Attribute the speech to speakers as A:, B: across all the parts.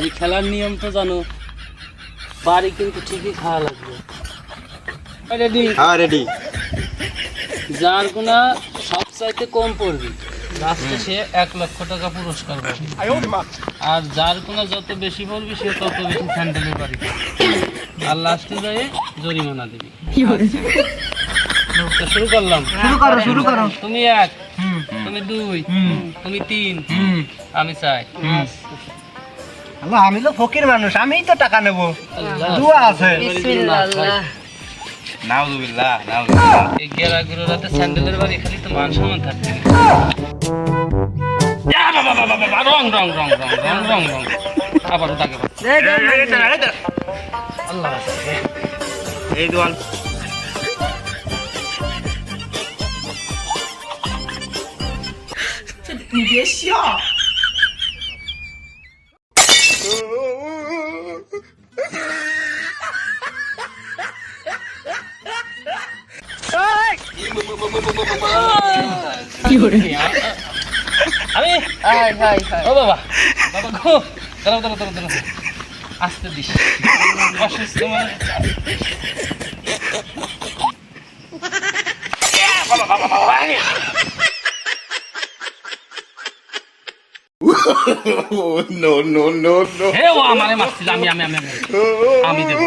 A: এই খেলার নিয়ম তো জানো, বাড়ি কিন্তু ঠিকই খাওয়া লাগবে। রেডি?
B: হ্যাঁ রেডি।
A: যার গুণা সবচাইতে কম পড়বি লাস্টে সে 1 লক্ষ টাকা পুরস্কার পাবে, আর যার গুণা যত বেশি পড়বি সে তত বেশি স্যান্ডেলের বাড়ি পাবে, আর লাস্টে যায় জরিমানা দিবি। তো শুরু করলাম।
C: শুরু করো।
A: তুমি 1, তুমি 2, তুমি 3, আমি 4।
C: আল্লাহ, আমি তো ফকির মানুষ, আমিই তো টাকা নেব। দুয়া আছে। নাউজুবিল্লাহ, নাউজুবিল্লাহ।
A: এই গেরাগুলো রাতে স্যান্ডেলের বাড়ি খালি তো মান সম্মান থাকবে। রং রং রং রং রং রং রং আবারও তাকে আল্লাহ
C: এই দোয়াল
A: আমি ও বাবা বাবা গো, দাঁড়াও দাঁড়াও দাঁড়াও দাঁড়াও, আসতে দিস, অসুস্থ মানুষ।
B: No, no, no, no.
A: হে ও আমারে মারছিল, আমি আমি আমি আমি দেবো।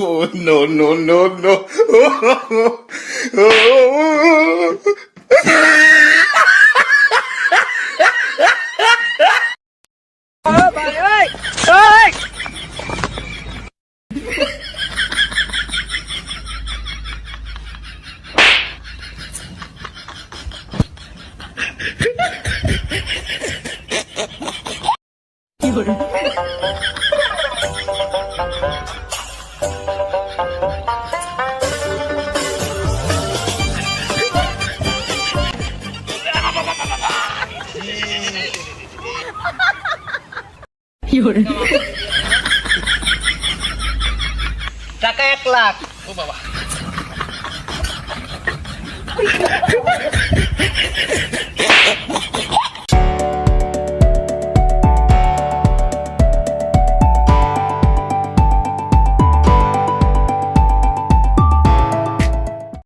B: Oh, no, no, no, no.
C: টাকা 1 লাখ।
A: ও বাবা